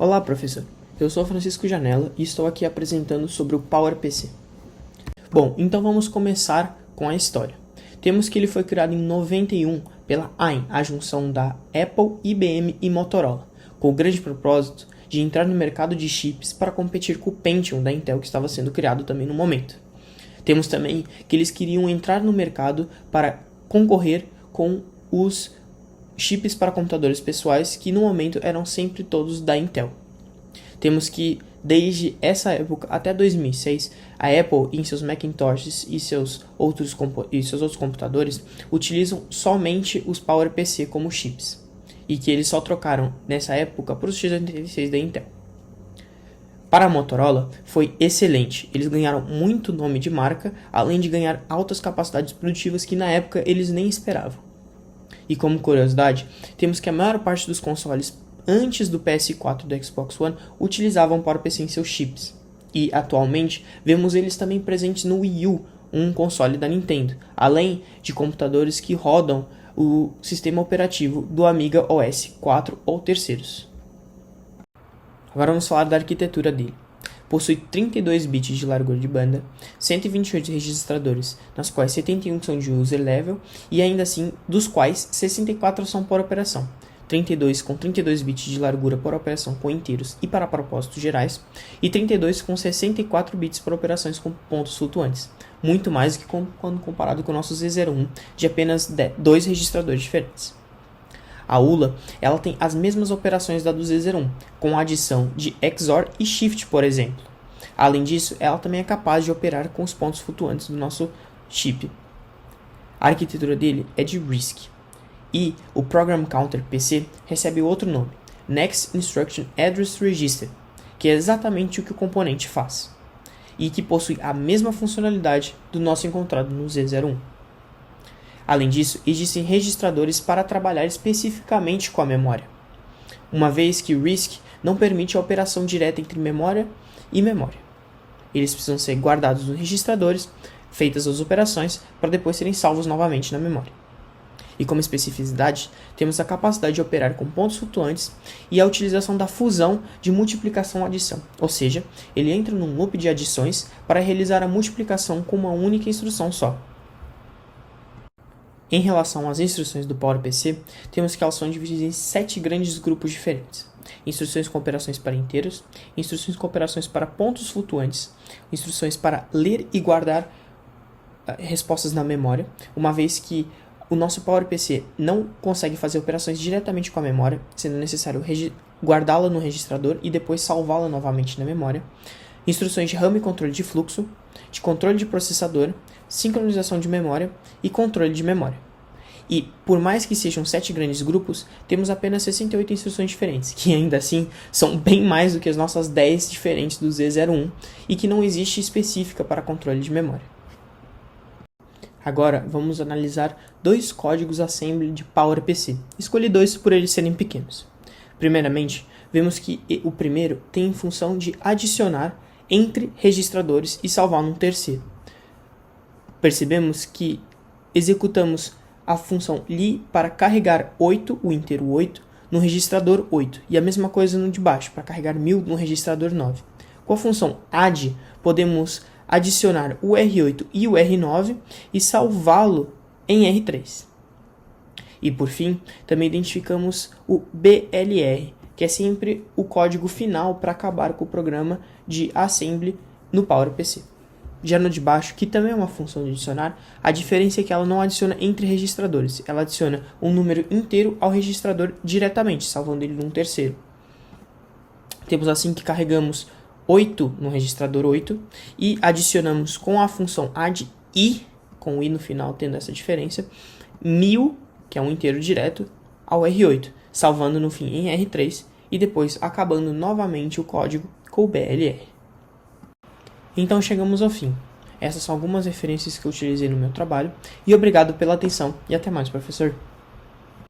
Olá, professor. Eu sou Francisco Janella e estou aqui apresentando sobre o PowerPC. Bom, então vamos começar com a história. Temos que ele foi criado em 91 pela AIM, a junção da Apple, IBM e Motorola, com o grande propósito de entrar no mercado de chips para competir com o Pentium da Intel que estava sendo criado também no momento. Temos também que eles queriam entrar no mercado para concorrer com os chips para computadores pessoais que no momento eram sempre todos da Intel. Temos que desde essa época até 2006, a Apple em seus Macintoshes e seus outros computadores utilizam somente os PowerPC como chips, e que eles só trocaram nessa época para os x86 da Intel. Para a Motorola foi excelente, eles ganharam muito nome de marca, além de ganhar altas capacidades produtivas que na época eles nem esperavam. E como curiosidade, temos que a maior parte dos consoles antes do PS4 e do Xbox One utilizavam PowerPC em seus chips. E atualmente vemos eles também presentes no Wii U, um console da Nintendo, além de computadores que rodam o sistema operativo do Amiga OS 4 ou terceiros. Agora vamos falar da arquitetura dele. Possui 32 bits de largura de banda, 128 registradores, nas quais 71 são de user level e ainda assim dos quais 64 são por operação, 32 com 32 bits de largura por operação com inteiros e para propósitos gerais, e 32 com 64 bits por operações com pontos flutuantes, muito mais do que quando comparado com o nosso Z01 de apenas 2 registradores diferentes. A ULA ela tem as mesmas operações da do Z01, com a adição de XOR e Shift, por exemplo. Além disso, ela também é capaz de operar com os pontos flutuantes do nosso chip. A arquitetura dele é de RISC. E o Program Counter PC recebe outro nome, Next Instruction Address Register, que é exatamente o que o componente faz, e que possui a mesma funcionalidade do nosso encontrado no Z01. Além disso, existem registradores para trabalhar especificamente com a memória, uma vez que o RISC não permite a operação direta entre memória e memória. Eles precisam ser guardados nos registradores, feitas as operações, para depois serem salvos novamente na memória. E como especificidade, temos a capacidade de operar com pontos flutuantes e a utilização da fusão de multiplicação-adição, ou seja, ele entra num loop de adições para realizar a multiplicação com uma única instrução só. Em relação às instruções do PowerPC, temos que elas são divididas em 7 grandes grupos diferentes. Instruções com operações para inteiros, instruções com operações para pontos flutuantes, instruções para ler e guardar respostas na memória, uma vez que o nosso PowerPC não consegue fazer operações diretamente com a memória, sendo necessário guardá-la no registrador e depois salvá-la novamente na memória. Instruções de RAM e controle de fluxo, de controle de processador, sincronização de memória e controle de memória. E, por mais que sejam 7 grandes grupos, temos apenas 68 instruções diferentes, que ainda assim são bem mais do que as nossas 10 diferentes do Z01 e que não existe específica para controle de memória. Agora vamos analisar 2 códigos assembly de PowerPC. Escolhi 2 por eles serem pequenos. Primeiramente, vemos que o primeiro tem função de adicionar entre registradores e salvar num terceiro. Percebemos que executamos a função li para carregar 8, o inteiro 8, no registrador 8, e a mesma coisa no de baixo, para carregar 1000 no registrador 9. Com a função add, podemos adicionar o R8 e o R9 e salvá-lo em R3. E por fim, também identificamos o BLR, que é sempre o código final para acabar com o programa de assembly no PowerPC. Já no de baixo, que também é uma função de adicionar, a diferença é que ela não adiciona entre registradores, ela adiciona um número inteiro ao registrador diretamente, salvando ele num terceiro. Temos assim que carregamos 8 no registrador 8 e adicionamos com a função add i, com o i no final tendo essa diferença, 1000, que é um inteiro direto, ao R8, salvando no fim em R3 e depois acabando novamente o código com o BLR. Então chegamos ao fim. Essas são algumas referências que eu utilizei no meu trabalho e obrigado pela atenção e até mais, professor.